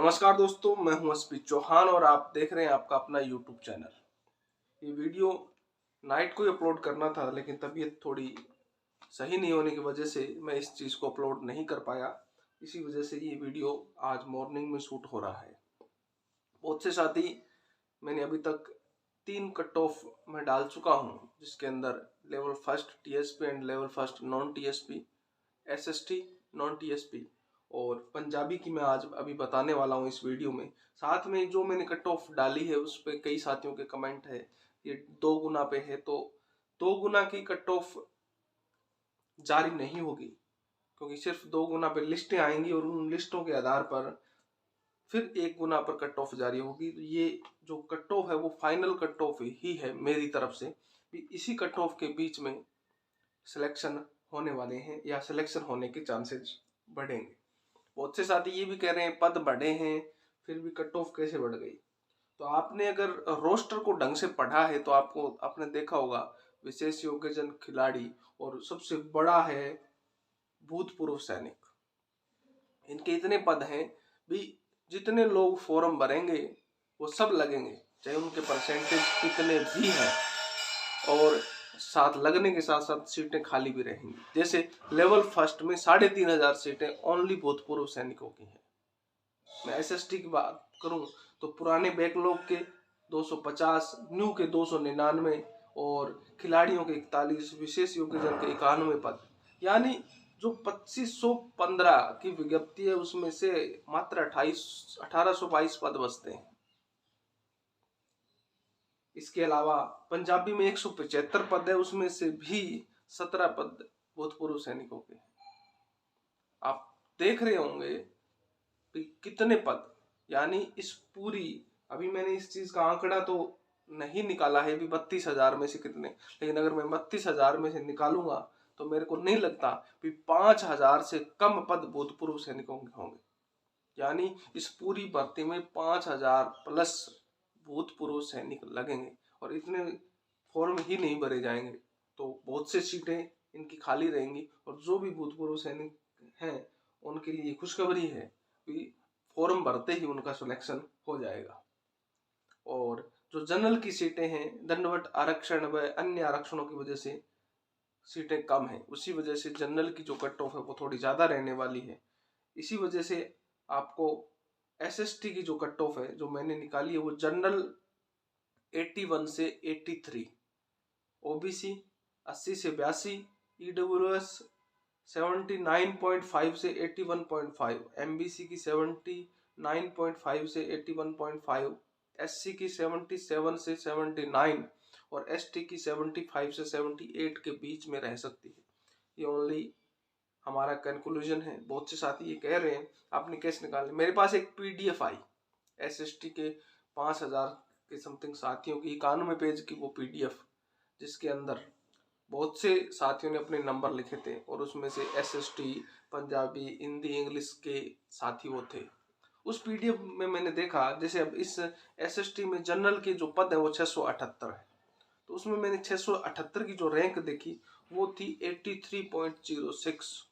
नमस्कार दोस्तों, मैं हूं एसपी चौहान और आप देख रहे हैं आपका अपना यूट्यूब चैनल। ये वीडियो नाइट को ही अपलोड करना था, लेकिन तबीयत थोड़ी सही नहीं होने की वजह से मैं इस चीज़ को अपलोड नहीं कर पाया। इसी वजह से ये वीडियो आज मॉर्निंग में शूट हो रहा है। बहुत से साथी मैंने अभी तक 3 कट ऑफ में डाल चुका हूँ, जिसके अंदर level first TSP and level first non TSP, SST non TSP और पंजाबी की मैं आज अभी बताने वाला हूँ इस वीडियो में। साथ में जो मैंने कट ऑफ डाली है उस पर कई साथियों के कमेंट है ये 2 गुना पे है, तो 2 गुना की कट ऑफ जारी नहीं होगी, क्योंकि सिर्फ 2 गुना पे लिस्टें आएंगी और उन लिस्टों के आधार पर फिर 1 गुना पर कट ऑफ जारी होगी। तो ये जो कट ऑफ है वो फाइनल कट ऑफ ही है मेरी तरफ से। इसी कट ऑफ के बीच में सिलेक्शन होने वाले हैं या सिलेक्शन होने के चांसेस बढ़ेंगे। बहुत से साथी ये भी कह रहे हैं पद बढ़े हैं फिर भी कट ऑफ कैसे बढ़ गई। तो आपने अगर रोस्टर को ढंग से पढ़ा है तो आपने देखा होगा विशेष योग्यजन खिलाड़ी और सबसे बड़ा है भूतपूर्व सैनिक। इनके इतने पद हैं भी, जितने लोग फॉर्म भरेंगे वो सब लगेंगे, चाहे उनके परसेंटेज कितने भी हैं, और साथ लगने के साथ साथ सीटें खाली भी रहेंगी। जैसे लेवल फर्स्ट में 3,500 सीटें ओनली भूतपूर्व सैनिकों की हैं। मैं एसएसटी की बात करूं तो पुराने बैकलॉग के 250, न्यू के 299 और खिलाड़ियों के 41, विशेष योग्यजन के 91 पद, यानी जो 2515 की विज्ञप्ति है उसमें से मात्र 1822 पद बचते हैं। इसके अलावा पंजाबी में 175 पद है, उसमें से भी 17 पद भूतपूर्व सैनिकों के हैं। आप देख रहे होंगे कि कितने पद, यानी इस पूरी, अभी मैंने इस चीज का आंकड़ा तो नहीं निकाला है भी 32,000 में से कितने, लेकिन अगर मैं 32,000 में से निकालूंगा तो मेरे को नहीं लगता कि 5,000 से कम पद भूतपूर्व सैनिकों के होंगे। यानी इस पूरी भर्ती में 5,000 प्लस भूतपूर्व सैनिक लगेंगे और इतने फॉर्म ही नहीं भरे जाएंगे, तो बहुत से सीटें इनकी खाली रहेंगी। और जो भी भूतपूर्व सैनिक हैं उनके लिए खुशखबरी है कि फॉर्म भरते ही उनका सिलेक्शन हो जाएगा। और जो जनरल की सीटें हैं, दंडवट आरक्षण व अन्य आरक्षणों की वजह से सीटें कम हैं, उसी वजह से जनरल की जो कट ऑफ है वो थोड़ी ज्यादा रहने वाली है। इसी वजह से आपको एसएसटी की जो कट ऑफ है जो मैंने निकाली है वो जनरल 81 से 83, ओबीसी 80 से 82, ईडब्ल्यूएस 79.5 से 81.5, एमबीसी की 79.5 से 81.5, एससी की 77 से 79 और एसटी की 75 से 78 के बीच में रह सकती है। ये ओनली हमारा कंक्लूजन है। बहुत से साथी ये कह रहे हैं आपने कैसे निकाले। मेरे पास एक पीडीएफ आई एसएसटी के 5,000 के समथिंग साथियों की 91 पेज की वो पीडीएफ, जिसके अंदर बहुत से साथियों ने अपने नंबर लिखे थे और उसमें से एसएसटी, पंजाबी, हिंदी, इंग्लिश के साथी वो थे। उस पीडीएफ में मैंने देखा, जैसे अब इस एसएसटी में जनरल के जो पद है वो 678 है, तो उसमें मैंने 678 की जो रैंक देखी वो थी 83.06।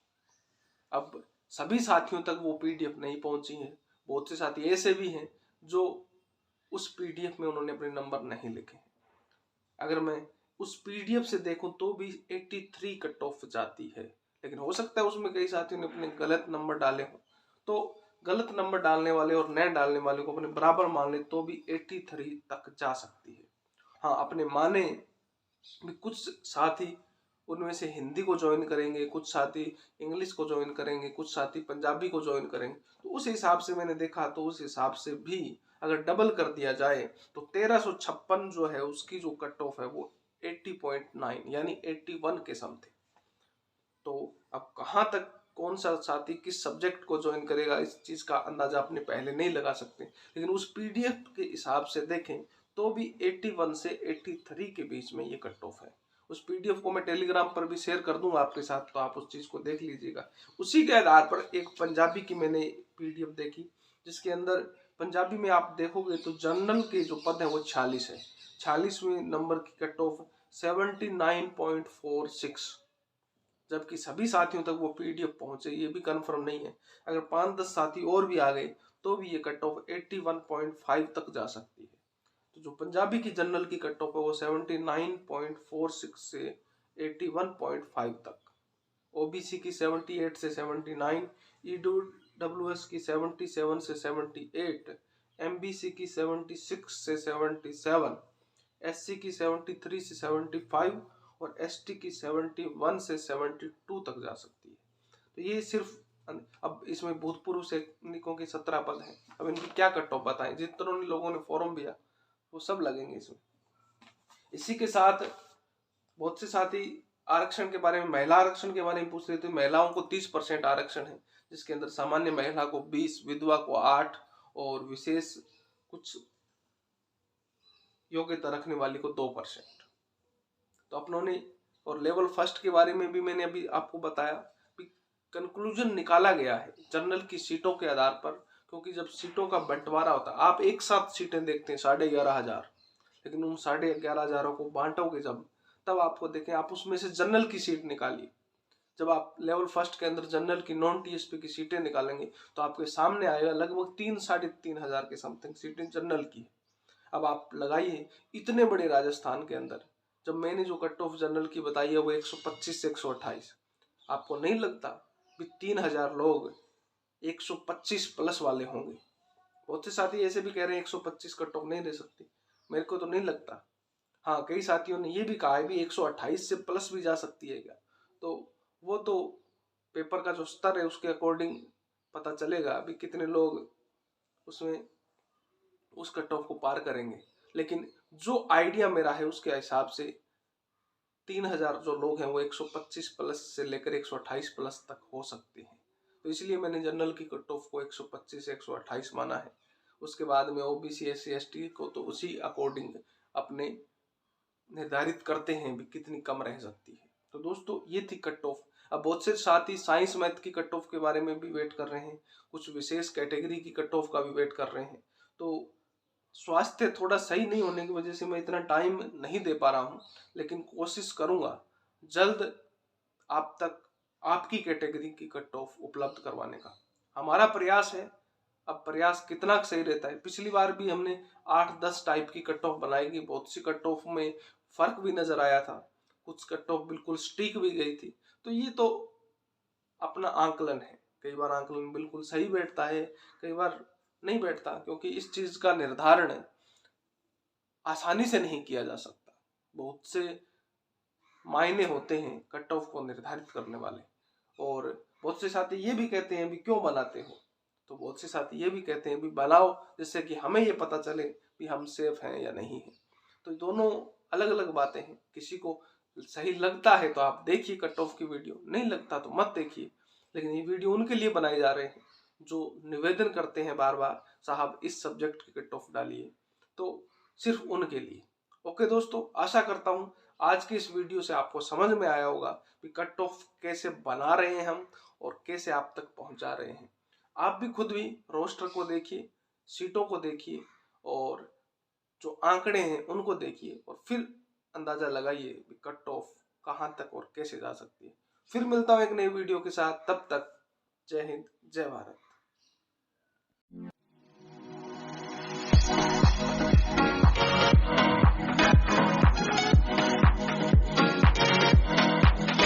अब सभी साथियों तक वो पीडीएफ नहीं पहुंची है। बहुत से साथी ऐसे भी हैं जो उस पीडीएफ में उन्होंने अपने नंबर नहीं लिखे। अगर मैं उस पीडीएफ से देखूं तो भी 83 कट ऑफ जाती है, लेकिन हो सकता है उसमें कई साथियों ने अपने गलत नंबर डाले हो, तो गलत नंबर डालने वाले और नए डालने वाले को अपने बराबर मान ले तो भी 83 तक जा सकती है। हाँ, अपने माने भी कुछ साथी उनमें से हिंदी को ज्वाइन करेंगे, कुछ साथी इंग्लिश को ज्वाइन करेंगे, कुछ साथी पंजाबी को ज्वाइन करेंगे, तो उस हिसाब से मैंने देखा, तो उस हिसाब से भी अगर डबल कर दिया जाए तो 1356 जो है उसकी जो कट ऑफ है वो 80.9 यानी 81 के समथिंग। तो अब कहाँ तक कौन सा साथी किस सब्जेक्ट को ज्वाइन करेगा इस चीज का अंदाजा अपने पहले नहीं लगा सकते, लेकिन उस पीडीएफ के हिसाब से देखें तो भी 81 से 83 के बीच में ये कट ऑफ है। उस पीडीएफ को मैं टेलीग्राम पर भी शेयर कर दूंगा आपके साथ, तो आप उस चीज को देख लीजिएगा। उसी के आधार पर एक पंजाबी की मैंने पीडीएफ देखी, जिसके अंदर पंजाबी में आप देखोगे तो जनरल के जो पद है वो 46 है, 46वें नंबर की कट ऑफ 79.46, जबकि सभी साथियों तक वो पीडीएफ पहुंचे ये भी कंफर्म नहीं है। अगर 5-10 साथी और भी आ गए तो भी ये कट ऑफ 81.5 तक जा सकती है। तो जो पंजाबी की जनरल की कट ऑफ है वो 79.46 से 81.5 तक, ओबीसी की 78 से 79, ईडब्ल्यूएस की 77 से 78, एमबीसी की 76 से 77, एससी की 73 से 75 और एसटी की 71 से 72 तक जा सकती है। तो ये सिर्फ, अब इसमें भूतपूर्व सैनिकों के 17 पद हैं। अब इनकी क्या कट ऑफ बताएं, जितनों लोगों ने फॉर्म दिया वो सब लगेंगे इसमें। इसी के साथ बहुत से साथी आरक्षण के बारे में, महिला आरक्षण के बारे में पूछ रहे थे। महिलाओं को 30% आरक्षण है, जिसके अंदर सामान्य महिला को 20, विधवा को 8 और विशेष कुछ योग्यता रखने वाली को 2%। तो अपनों ने, और लेवल फर्स्ट के बारे में भी मैंने अभी आपको बताया कि कंक्लूजन निकाला गया है जनरल की सीटों के आधार पर, क्योंकि जब सीटों का बंटवारा होता है, आप एक साथ सीटें देखते हैं 11,500, लेकिन उन 11,500 को बांटोगे जब, तब आपको देखें, आप उसमें से जनरल की सीट निकालिए। जब आप लेवल फर्स्ट के अंदर जनरल की नॉन टीएसपी की सीटें निकालेंगे तो आपके सामने आएगा लगभग 3-3,500 के समथिंग सीटें जनरल की। अब आप लगाइए इतने बड़े राजस्थान के अंदर, जब मैंने जो कट ऑफ जनरल की बताई है वो 125 से 128, आपको नहीं लगता कि 3,000 लोग 125 प्लस वाले होंगे? बहुत से साथी ऐसे भी कह रहे हैं 125 कट ऑफ नहीं दे सकती, मेरे को तो नहीं लगता। हाँ, कई साथियों ने ये भी कहा है भी 128 से प्लस भी जा सकती है क्या, तो वो तो पेपर का जो स्तर है उसके अकॉर्डिंग पता चलेगा अभी कितने लोग उसमें उस कट ऑफ को पार करेंगे। लेकिन जो आइडिया मेरा है उसके हिसाब से 3,000 जो लोग हैं वो 125 प्लस से लेकर 128 प्लस तक हो सकते हैं। तो इसलिए मैंने जनरल की कट ऑफ को 125 से 128 माना है। उसके बाद में ओबीसी एससी एसटी को तो उसी अकॉर्डिंग अपने निर्धारित करते हैं भी कितनी कम रह सकती है। तो दोस्तों ये थी कट ऑफ। अब बहुत से साथी साइंस मैथ की कट ऑफ के बारे में भी वेट कर रहे हैं, कुछ विशेष कैटेगरी की कट ऑफ का भी वेट कर रहे हैं। तो स्वास्थ्य थोड़ा सही नहीं होने की वजह से मैं इतना टाइम नहीं दे पा रहा हूँ, लेकिन कोशिश करूंगा जल्द आप तक आपकी कैटेगरी की कट ऑफ उपलब्ध करवाने का। हमारा प्रयास है, अब प्रयास कितना सही रहता है। पिछली बार भी हमने 8-10 टाइप की कट ऑफ बनाई गई, बहुत सी कट ऑफ में फर्क भी नजर आया था, कुछ कट ऑफ बिल्कुल स्टिक भी गई थी। तो ये तो अपना आंकलन है, कई बार आंकलन बिल्कुल सही बैठता है, कई बार नहीं बैठता, क्योंकि इस चीज का निर्धारण आसानी से नहीं किया जा सकता। बहुत से मायने होते हैं कट ऑफ को निर्धारित करने वाले। और बहुत से साथी ये भी कहते हैं भी क्यों बनाते हो, तो बहुत से साथी ये भी कहते हैं भी बनाओ जिससे कि हमें ये पता चले भी हम सेफ हैं या नहीं है। तो दोनों अलग अलग बातें हैं, किसी को सही लगता है तो आप देखिए कट ऑफ की वीडियो, नहीं लगता तो मत देखिए। लेकिन ये वीडियो उनके लिए बनाए जा रहे हैं जो निवेदन करते हैं बार बार, साहब इस सब्जेक्ट की कट ऑफ डालिए, तो सिर्फ उनके लिए। ओके दोस्तों, आशा करता हूँ आज की इस वीडियो से आपको समझ में आया होगा कि कट ऑफ कैसे बना रहे हैं हम और कैसे आप तक पहुंचा रहे हैं। आप भी खुद भी रोस्टर को देखिए, सीटों को देखिए और जो आंकड़े हैं उनको देखिए और फिर अंदाजा लगाइए कि कट ऑफ कहां तक और कैसे जा सकती है। फिर मिलता हूं एक नई वीडियो के साथ, तब तक जय हिंद जय भारत।